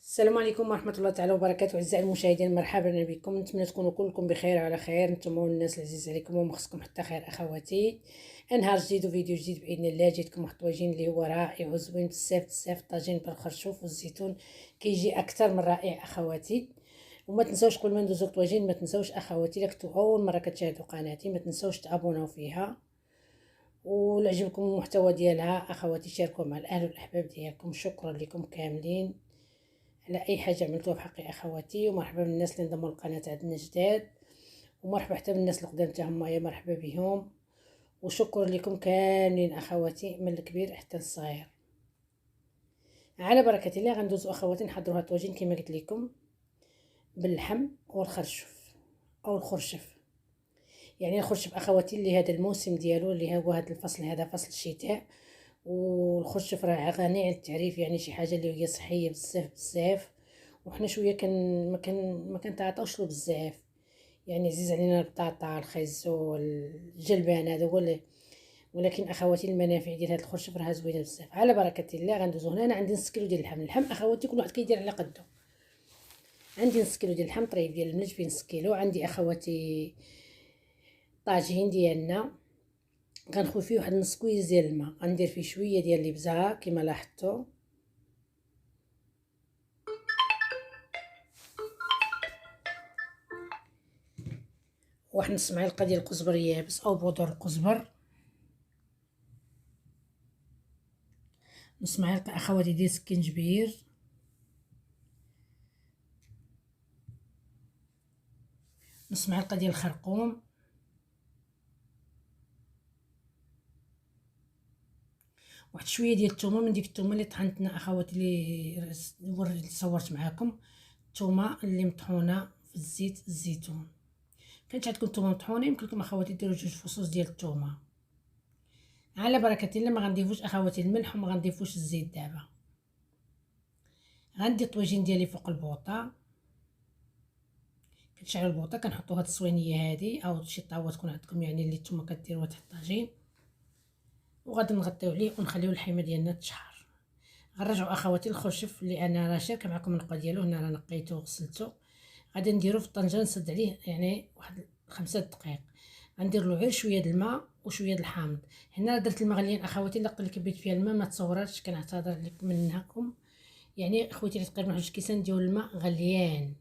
السلام عليكم ورحمة الله تعالى وبركاته. أعزائي المشاهدين، مرحبا بكم. نتمنى تكونوا كلكم بخير وعلى خير، نتوما والناس العزيز عليكم وما خصكم حتى خير أخواتي. نهار جديد وفيديو جديد بإذن الله. جيتكم واحد الطواجين اللي هو رائع وزوين بزاف بزاف، طاجين بالخرشوف والزيتون كيجي أكثر من رائع أخواتي. وما تنساوش قبل ما ندوزو الطواجين، ما تنساوش أخواتي، إلا كنتو أول مرة كتشاهدوا قناتي ما تنساوش تابوناو فيها، ولا عجبكم المحتوى ديالها أخواتي شاركوه مع الأهل والأحباب ديالكم. شكرا لكم كاملين على اي حاجه عملتوها في حقي اخواتي، ومرحبا بالناس اللي انضموا للقناه عندنا جداد، ومرحبا حتى بالناس القدام تاهم، يا مرحبا بهم. وشكرا لكم كاملين اخواتي من الكبير حتى الصغير. على بركه الله غندوزو اخواتي نحضروا هاد الطواجين كما قلت لكم باللحم والخرشف او الخرشف. يعني الخرشف اخواتي اللي هذا الموسم ديالو اللي هو هذا الفصل، هذا فصل الشتاء، والخرشف راه غني عن التعريف، يعني شي حاجه اللي هي صحيه بزاف بزاف. وحنا شويه ما كنتعطاوش له بزاف، يعني عزيز علينا البطاطا الخيزو الجلبان هذا هو ولكن اخواتي المنافع ديال هذا الخرشف راه زوينه بزاف. على بركه الله غندوزو هنا. انا عندي نص كيلو ديال اللحم اخواتي، كل واحد كيدير على قدو. عندي نص كيلو ديال اللحم طريف ديال الملج في نص كيلو. عندي اخواتي طاجين ديالنا غنخوي فيه واحد نص كويس ديال الماء، غندير فيه شويه ديال الابزار كما لاحظتوا، واحد نص معلقه ديال القزبر يابس او بودر القزبر، نص معلقه اخواتي ديال السكنجبير، نص معلقه ديال الخرقوم، واحد شويه ديال الثومه من ديك الثومه اللي طحنتنا اخواتي، اللي صورت معاكم، الثومه اللي مطحونه في الزيت الزيتون. كانت عندكم ثومه مطحونه يمكن لكم اخواتي ديروا جوج فصوص ديال الثومه. على بركه الله ما غنضيفوش اخواتي الملح وما غنضيفوش الزيت. دابا غندي الطواجين ديالي فوق البوطه، كنشعل البوطه، كنحطوا هاد الصوينيه هادي او شي طاوه تكون عندكم يعني اللي نتوما كديروها تحت الطاجين، وغادي نغطيو عليه ونخليو اللحمه ديالنا تشحر. غنرجعوا اخواتي الخرشف اللي انا راه شاركه معكم النقه ديالو هنا، راه نقيته وغسلته. غادي نديرو في الطنجره نسد عليه يعني واحد 5 دقائق. غندير له غير شويه د الماء وشويه د الحامض. هنا درت الماء غليان اخواتي، الا قلت كبيت فيها الماء ما تصوراتش، كنعتذر لك منكم. يعني خويتي تقريبا واحد 2 كيسان ديال الماء غليان.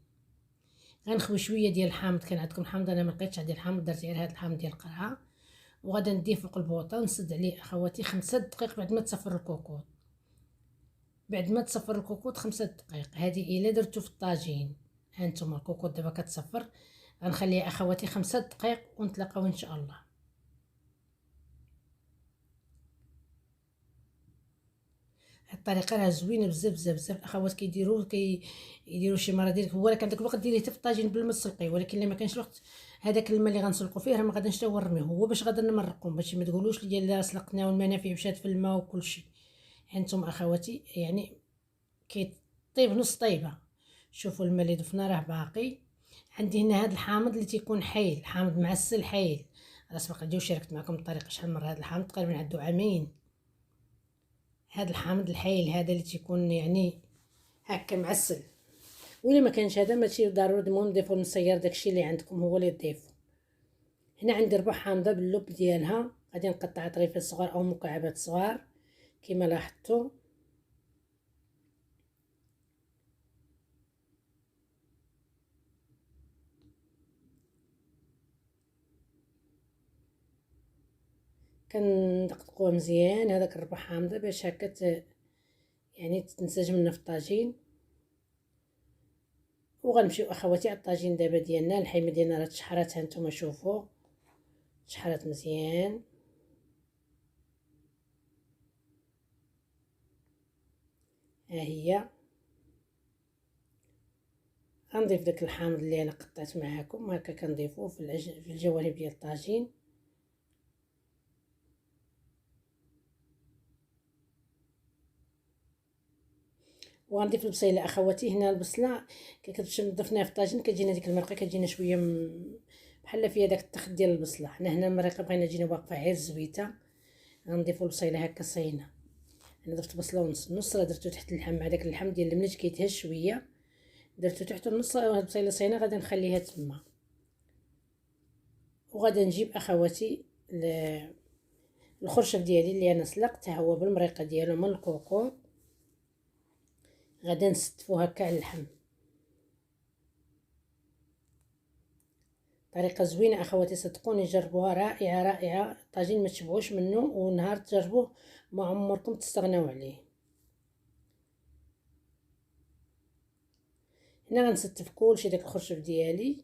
غنخوي شويه ديال الحامض، كان عندكم حامض انا ما لقيتش عندي الحامض، درت غير هذا الحامض ديال القرعه. وغادا نديه فوق البوطه ونسد عليه اخواتي 5 دقائق بعد ما تصفر الكوكوط. بعد ما تصفر الكوكوط 5 دقائق هذه الا درتو في الطاجين. هانتوما الكوكوط دابا كتصفر، غنخليها اخواتي 5 دقائق ونتلاقاو ان شاء الله. الطريقه راه زوينه بزاف بزاف بزاف. الاخوات كيديروا شي مره ديال هو راك عندك الوقت ديريه حتى في الطاجين بالما تسلقيه، ولكن الا ما كانش الوقت هذاك الماء اللي غنسلقوا فيه راه ما غاديش حتى نرميه، هو باش غادا نمرقهم، باش ما تقولوش لي لا سلقنا والمنافع مشات في الماء وكل شيء. هانتوما اخواتي يعني كيطيب نص طيبه. شوفوا الماء اللي ضفنا راه باقي. عندي هنا هذا الحامض اللي تيكون حيل، حامض معسل حيل. راه سبق جاو شاركت معكم الطريقه شحال مره. هذا الحامض تقريبا عنده عامين. هذا الحامض الحيل هذا اللي تيكون يعني هكا معسل. ولا ما كانش هذا ماشي ضروري، المهم نضيفو نسير داكشي اللي عندكم هو اللي تضيفو. هنا عندي ربع حامضه باللب ديالها، غادي نقطعها طريفات صغار او مكعبات صغار كما لاحظتوا. كندققوه مزيان هذاك الربع حامضه باش هكا يعني تنسجم لنا في الطاجين. وغنمشيو اخواتي على الطاجين دابا ديالنا. الحيمه ديالنا راه تشحرات، هانتوما شوفوا تشحرات مزيان. ها هي غنضيف داك الحامض اللي انا قطعت معاكم هكا، كنضيفوه في الجوانب ديال الطاجين. وغنضيف البصيله اخواتي. هنا البصله كتمشي ضفناها في الطاجين كتجينا ديك المرقه كتجينا شويه بحال فيها داك التخت ديال البصله. حنا هنا المرقه بغينا تجينا واقفه غير زويته، غنضيفوا البصيله هكا صينه. انا ضفت بصله ونص، النص راه درتو تحت اللحم مع داك اللحم ديال الملج كيتهز شويه، درتو تحت النص. هاد البصيله صينه غادي نخليها تما. وغادي نجيب اخواتي الخرشف ديالي اللي انا سلقته هو بالمريقه ديالو من الكوكو، غادي نستفو هكا على اللحم. طريقه زوينه اخواتي، صدقوني جربوها، رائعه رائعه. طاجين ما تشبعوش منه، ونهار تجربوه ما عمركم تستغناو عليه. هنا غنستف كلشي داك الخرشف ديالي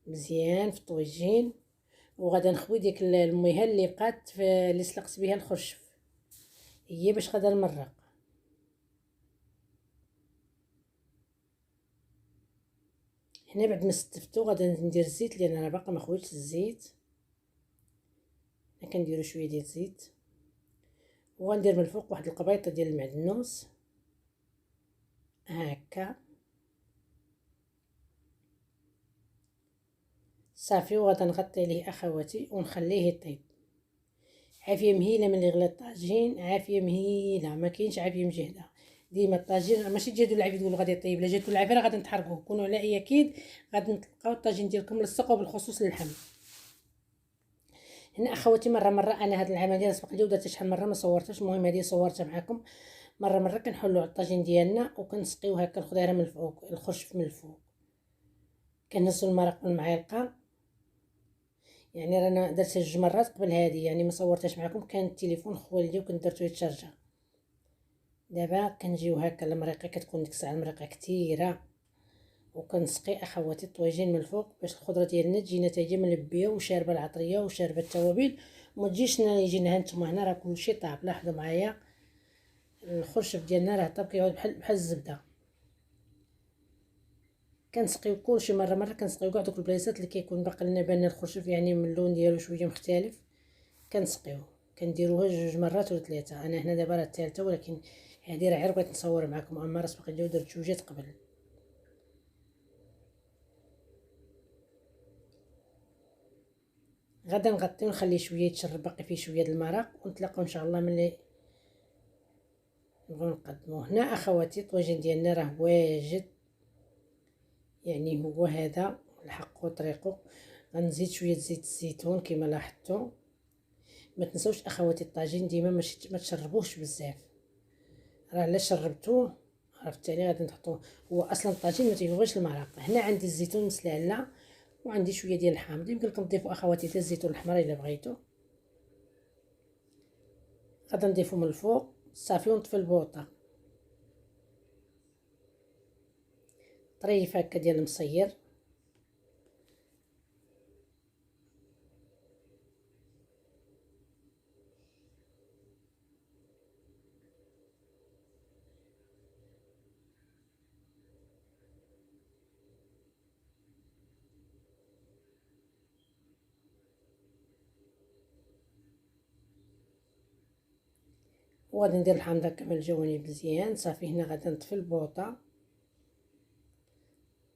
مزيان في الطويجين، وغادا نخوي ديك الميها اللي بقات اللي سلقت بها الخرشف، هي باش غادا نمرق. هنا بعد ما استفتو غادا ندير الزيت، لان انا باقا ما خويتش الزيت. كنديرو شويه ديال الزيت، وغندير من الفوق واحد القبيطه ديال المعدنوس هكا صافي. وغادا نغطي عليه اخواتي ونخليه يطيب. عافيه مهيله من غلا الطاجين، عافيه مهيله، ما كاينش عافيه مجهده. ديما الطاجين ماشي تجي العافيه تقولوا غادي يطيب، لا جاتو العافيه راه غادي نتحرقوه. كونوا على اكيد غادي نلقاو الطاجين ديالكم ملصق، وبالخصوص اللحم. هنا اخواتي مره انا هاد العمليه سبق لي ودرتها شحال مره ما صورتهاش، المهم هذه صورتها معكم. مره كنحلوا على الطاجين ديالنا وكنسقيو هكا الخضيره من الفوق، الخرشف من الفوق. كنهزوا المرق بالمعلقه. يعني رانا درتها جوج مرات قبل هذه، يعني ما صورتهاش معكم، كان التليفون خوالدي وكنت درتو يتشارجا. دابا كنجيو هكا المريقه، كتكون ديك الساعه المريقه كثيره، وكنسقي اخواتي الطويجين من الفوق باش الخضره ديالنا تجينا حتى هي ملبيه وشاربه العطريه وشاربه التوابل، وما تجيش يجي لها نتوما هنا راه كلشي طاب. لاحظوا معايا الخرشف ديالنا راه طاب، كيعود بحال الزبده. كنسقيو كلشي مره كنسقيو كاع دوك البلايصات اللي كيكون باقي لنا بان الخرشف يعني من اللون ديالو شويه مختلف، كنسقيو. كنديروها جوج مرات ولا ثلاثه. انا هنا دابا راه الثالثه، ولكن هذه راه غير بغيت نصور معكم، اما راه سبق لي درت جوجات قبل. غدا نغطي ونخليه شويه يتشرب، باقي فيه شويه د المرق، ونتلاقاو ان شاء الله ملي نبغيو نقدموه. هنا اخواتي الطواجن ديالنا راه واجد، يعني هو هذا الحق وطريقه. غنزيد شويه زيت الزيتون كما لاحظتوا. ما تنسوش اخواتي الطاجين ديما ما تشربوهش بزاف، راه الا شربتوه راه في التالي غادي نحطوه. هو اصلا الطاجين ما تيبغيش المرق. هنا عندي الزيتون مسلعله، وعندي شويه ديال الحامض، يمكن لكم تضيفوا اخواتي حتى الزيتون الاحمر الا بغيتو. غادي نضيفو من الفوق صافي، ونطفي البوطه. طريف هكا ديال المصير. وغادي ندير الحامض هكا من الجوانب مزيان صافي. هنا غادي نطفي البوطه،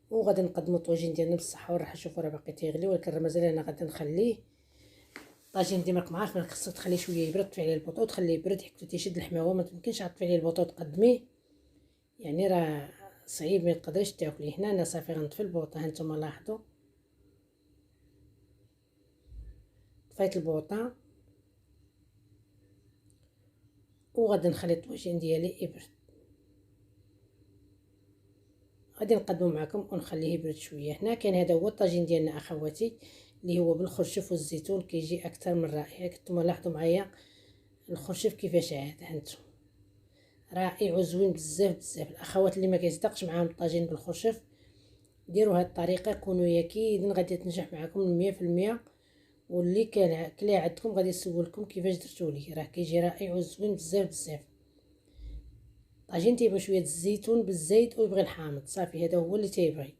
وغادي نقدموا الطواجين ديالنا بالصحه والراحه. شوفوا راه باقي تيغلي، ولكن راه مازال انا غادي نخليه. الطاجين ديما راكم عارفين خصك تخليه شويه يبرد، تطفي عليه البوطه وتخليه يبرد حتى تيشد الحماوه. ما تمكنش تطفي عليه البوطه وتقدميه، يعني راه صعيب ما تقدريش تاكليه. هنا انا صافي غنطفي البوطه، هانتوما لاحظوا طفيت البوطه، وغادي نخلي الطواجين ديالي يبرد. غادي نقدمو معكم ونخليه يبرد شويه. هنا كاين هذا هو الطاجين ديالنا اخواتي، اللي هو بالخرشف والزيتون، كيجي اكثر من رائع. كنتوما لاحظوا معايا الخرشف كيفاش عاد، هانتو رائع وزوين بزاف. الاخوات اللي ما كيصدقش معاهم الطاجين بالخرشف، ديروا هاد الطريقه، كونوا اكيد غادي تنجح معكم 100%. واللي كلا عندكم غادي يسولكم كيفاش درتو ليه، راه كيجي رائع وزوين بزاف. طاجين تيبغي شويه الزيتون بالزيت ويبغي الحامض صافي، هذا هو اللي تيبغي.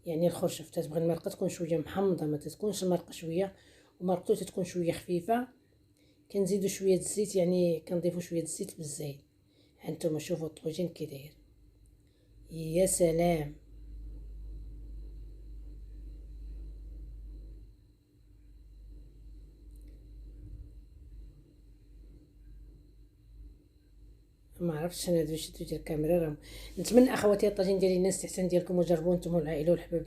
يعني الخرشف تتبغي المرقه تكون شويه محمضه، ما تكونش المرقه شويه، ومرقته تكون شويه خفيفه. كنزيدوا شويه الزيت، يعني كنضيفوا شويه الزيت بالزيت. هانتوما شوفوا الطاجين كي داير، يا سلام. ما عرفتش انا هادو شدو ديال الكاميرا راهم. نتمنى اخواتي الطاجين ديالي الناس تحسن ديالكم وجربوه نتوما والعائله والحباب.